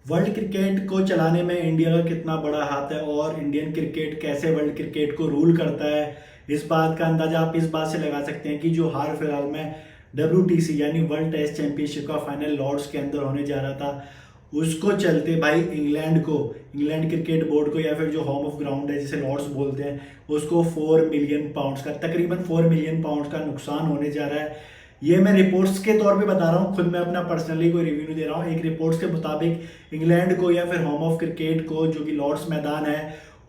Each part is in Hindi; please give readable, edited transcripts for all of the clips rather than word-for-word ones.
वर्ल्ड क्रिकेट को चलाने में इंडिया का कितना बड़ा हाथ है और इंडियन क्रिकेट कैसे वर्ल्ड क्रिकेट को रूल करता है, इस बात का अंदाजा आप इस बात से लगा सकते हैं कि जो हाल फिलहाल में WTC यानी वर्ल्ड टेस्ट चैंपियनशिप का फाइनल लॉर्ड्स के अंदर होने जा रहा था, उसको चलते भाई इंग्लैंड क्रिकेट बोर्ड को या फिर जो होम ऑफ ग्राउंड है जिसे लॉर्ड्स बोलते हैं, उसको 4 मिलियन पाउंड्स का तकरीबन 4 मिलियन पाउंड्स का नुकसान होने जा रहा है। ये मैं रिपोर्ट्स के तौर पे बता रहा हूँ, खुद मैं अपना पर्सनली कोई रिव्यू नहीं दे रहा हूँ। एक रिपोर्ट्स के मुताबिक इंग्लैंड को या फिर होम ऑफ क्रिकेट को जो कि लॉर्ड्स मैदान है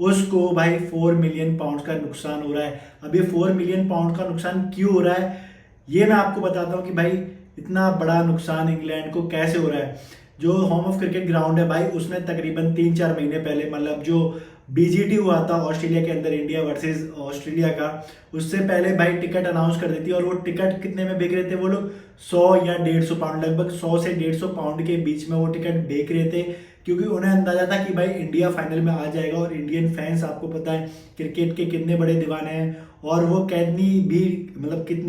उसको भाई 4 मिलियन पाउंड का नुकसान हो रहा है। अब ये 4 मिलियन पाउंड का नुकसान क्यों हो रहा है ये मैं आपको बताता हूँ कि भाई इतना बड़ा नुकसान इंग्लैंड को कैसे हो रहा है। जो होम ऑफ क्रिकेट ग्राउंड है भाई उसमें तकरीबन 3-4 महीने पहले मतलब जो BGT हुआ था ऑस्ट्रेलिया के अंदर, इंडिया वर्सेस ऑस्ट्रेलिया का, उससे पहले भाई टिकट अनाउंस कर देती है और वो टिकट कितने में बिक रहे थे वो लोग 100 या 150 पाउंड, लगभग 100 से 150 पाउंड के बीच में वो टिकट बेच रहे थे, क्योंकि उन्हें अंदाजा था कि भाई इंडिया फाइनल में आ जाएगा। और इंडियन फैंस आपको पता है क्रिकेट के कितने बड़े दीवाने हैं और वो कितनी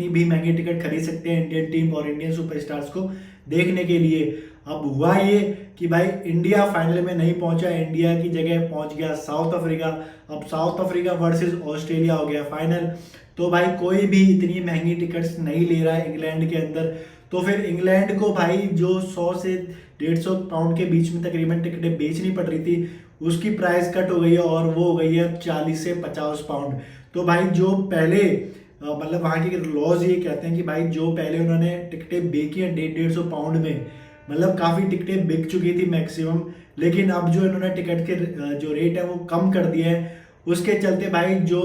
भी महंगी टिकट खरीद सकते हैं इंडियन टीम और इंडियन सुपरस्टार्स को देखने के लिए। अब हुआ ये कि भाई इंडिया फाइनल में नहीं पहुंचा, इंडिया की जगह पहुंच गया साउथ अफ्रीका। अब साउथ अफ्रीका वर्सेस ऑस्ट्रेलिया हो गया फाइनल, तो भाई कोई भी इतनी महंगी टिकट्स नहीं ले रहा है इंग्लैंड के अंदर। तो फिर इंग्लैंड को भाई जो 100 से 150 पाउंड के बीच में तकरीबन टिकटें बेचनी पड़ रही थी, उसकी प्राइस कट हो गई है और वो हो गई है 40 से 50 पाउंड। तो भाई जो पहले वहाँ के लॉज ये कहते हैं कि भाई जो पहले उन्होंने टिकटें बेची हैं 150 पाउंड में, मतलब काफ़ी टिकटें बिक चुकी थी मैक्सिमम, लेकिन अब जो इन्होंने टिकट के जो रेट है वो कम कर दिए हैं। उसके चलते भाई जो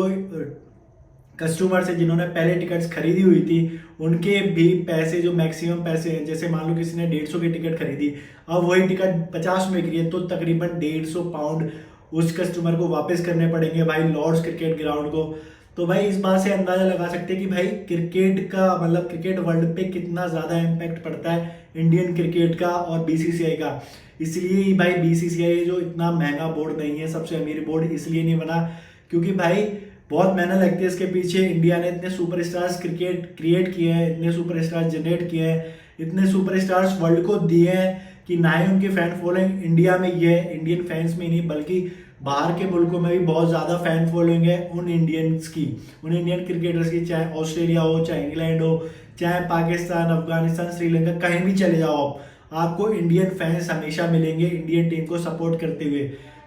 कस्टमर्स है जिन्होंने पहले टिकट्स खरीदी हुई थी उनके भी पैसे, जो मैक्सिमम पैसे हैं, जैसे मान लो किसी ने 150 की टिकट खरीदी, अब वही टिकट 50 में गिरी है तो तकरीबन 150 पाउंड उस कस्टमर को वापस करने पड़ेंगे भाई लॉर्ड्स क्रिकेट ग्राउंड को। तो भाई इस बात से अंदाजा लगा सकते हैं कि भाई क्रिकेट वर्ल्ड पे कितना ज़्यादा इम्पैक्ट पड़ता है इंडियन क्रिकेट का और BCCI का। इसलिए ही भाई BCCI जो इतना महंगा बोर्ड नहीं है, सबसे अमीर बोर्ड इसलिए नहीं बना क्योंकि भाई बहुत मेहनत लगती है इसके पीछे। इंडिया ने इतने सुपरस्टार्स क्रिकेट क्रिएट किए हैं, इतने सुपरस्टार्स जनरेट किए हैं, इतने सुपरस्टार्स वर्ल्ड को दिए हैं कि ना ही उनकी फैन फॉलोइंग इंडिया में ये है, इंडियन फैंस में नहीं बल्कि बाहर के मुल्कों में भी बहुत ज़्यादा फैन फॉलोइंग है उन इंडियन क्रिकेटर्स की, चाहे ऑस्ट्रेलिया हो, चाहे इंग्लैंड हो, चाहे पाकिस्तान, अफगानिस्तान, श्रीलंका, कहीं भी चले जाओ आपको इंडियन फैंस हमेशा मिलेंगे इंडियन टीम को सपोर्ट करते हुए।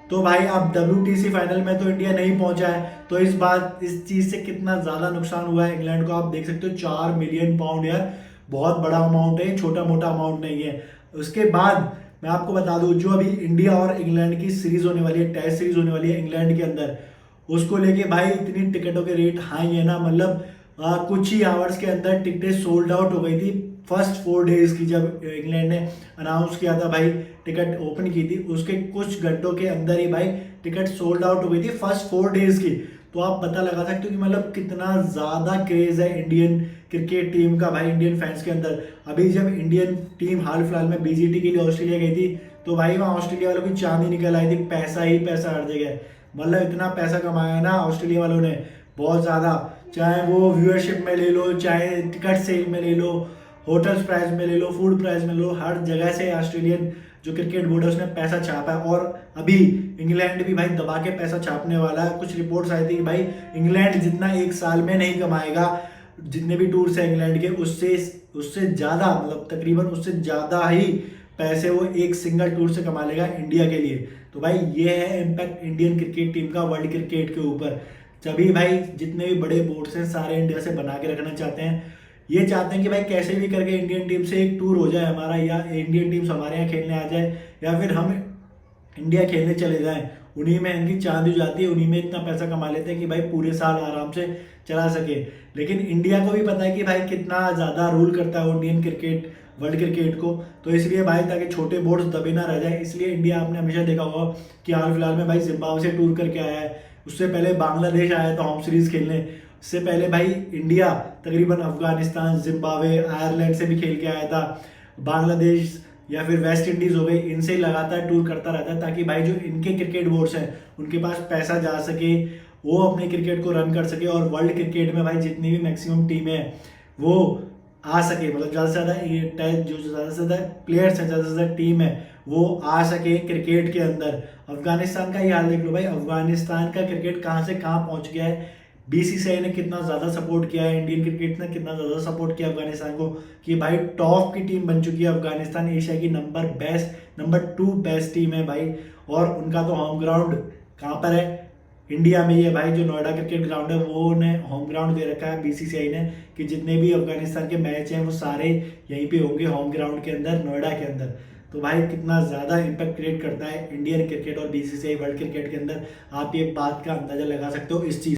तो भाई अब WTC फाइनल में तो इंडिया नहीं पहुंचा है, तो इस चीज़ से कितना ज़्यादा नुकसान हुआ है इंग्लैंड को आप देख सकते हो। 4 मिलियन पाउंड यार बहुत बड़ा अमाउंट है, छोटा मोटा अमाउंट नहीं है। उसके बाद मैं आपको बता दूं जो अभी इंडिया और इंग्लैंड की सीरीज होने वाली है, टेस्ट सीरीज होने वाली है इंग्लैंड के अंदर, उसको लेके भाई इतनी टिकटों के रेट हाई है ना, मतलब कुछ ही आवर्स के अंदर टिकटें सोल्ड आउट हो गई थी। फर्स्ट 4 डेज की जब इंग्लैंड ने अनाउंस किया था भाई टिकट ओपन की थी, उसके कुछ घंटों के अंदर ही भाई टिकट सोल्ड आउट हो गई थी फर्स्ट 4 डेज की। तो आप पता लगा सकते हो कि मतलब कितना ज़्यादा क्रेज है इंडियन क्रिकेट टीम का भाई इंडियन फैंस के अंदर। अभी जब इंडियन टीम हाल फिलहाल में BGT के लिए ऑस्ट्रेलिया गई थी तो भाई वहाँ ऑस्ट्रेलिया वालों की चांदी निकल आई थी, पैसा ही पैसा हर जगह, मतलब इतना पैसा कमाया है ना ऑस्ट्रेलिया वालों ने बहुत ज़्यादा, चाहे वो व्यूअरशिप में ले लो, चाहे टिकट सेल में ले लो, होटल्स प्राइस में ले लो, फूड प्राइस में ले लो, हर जगह से ऑस्ट्रेलियन जो क्रिकेट बोर्ड है उसने पैसा छापा है। और अभी इंग्लैंड भी भाई दबा के पैसा छापने वाला है। कुछ रिपोर्ट्स आई थी कि भाई इंग्लैंड जितना एक साल में नहीं कमाएगा, जितने भी टूर्स हैं इंग्लैंड के, उससे उससे ज़्यादा, मतलब तकरीबन उससे ज़्यादा ही पैसे वो एक सिंगल टूर से कमा लेगा इंडिया के लिए। तो भाई ये है इम्पैक्ट इंडियन क्रिकेट टीम का वर्ल्ड क्रिकेट के ऊपर। तभी भाई जितने भी बड़े बोर्ड्स हैं सारे इंडिया से बना के रखना चाहते हैं, ये चाहते हैं कि भाई कैसे भी करके इंडियन टीम से एक टूर हो जाए हमारा, या इंडियन टीम्स हमारे यहाँ खेलने आ जाए, या फिर हम इंडिया खेलने चले जाएं। उन्हीं में इनकी चांद हो जाती है, उन्हीं में इतना पैसा कमा लेते हैं कि भाई पूरे साल आराम से चला सके। लेकिन इंडिया को भी पता है कि भाई कितना ज़्यादा रूल करता है वो इंडियन क्रिकेट वर्ल्ड क्रिकेट को, तो इसलिए भाई ताकि छोटे बोर्ड्स दबे ना रह जाए, इसलिए इंडिया आपने हमेशा देखा होगा कि हाल फिलहाल में भाई जिम्बाब्वे से टूर करके आया है, उससे पहले बांग्लादेश आया था होम सीरीज खेलने, इससे पहले भाई इंडिया तकरीबन अफगानिस्तान, जिम्बाब्वे, आयरलैंड से भी खेल के आया था, बांग्लादेश या फिर वेस्ट इंडीज हो गई, इनसे लगातार टूर करता रहता है ताकि भाई जो इनके क्रिकेट बोर्ड्स हैं उनके पास पैसा जा सके, वो अपने क्रिकेट को रन कर सके और वर्ल्ड क्रिकेट में भाई जितनी भी मैक्सिमम टीमें हैं वो आ सके, मतलब ज़्यादा से ज़्यादा प्लेयर्स हैं, ज़्यादा से ज़्यादा टीम है वो आ सके क्रिकेट के अंदर। अफगानिस्तान का ही हाल देख लो भाई, अफगानिस्तान का क्रिकेट कहाँ से कहाँ पहुंच गया है। बीसीसीआई ने कितना ज़्यादा सपोर्ट किया है, इंडियन क्रिकेट ने कितना ज़्यादा सपोर्ट किया अफगानिस्तान को, कि भाई टॉप की टीम बन चुकी है अफगानिस्तान। एशिया की नंबर 2 बेस्ट टीम है भाई। और उनका तो होम ग्राउंड कहाँ पर है, इंडिया में ही है भाई। जो नोएडा क्रिकेट ग्राउंड है वो उन्हें होम ग्राउंड दे रखा है बीसीसीआई ने, कि जितने भी अफगानिस्तान के मैच हैं वो सारे यहीं पे होंगे होम ग्राउंड के अंदर, नोएडा के अंदर। तो भाई कितना ज़्यादा इम्पैक्ट क्रिएट करता है इंडियन क्रिकेट और बीसीसीआई वर्ल्ड क्रिकेट के अंदर, आप ये बात का अंदाजा लगा सकते हो इस चीज़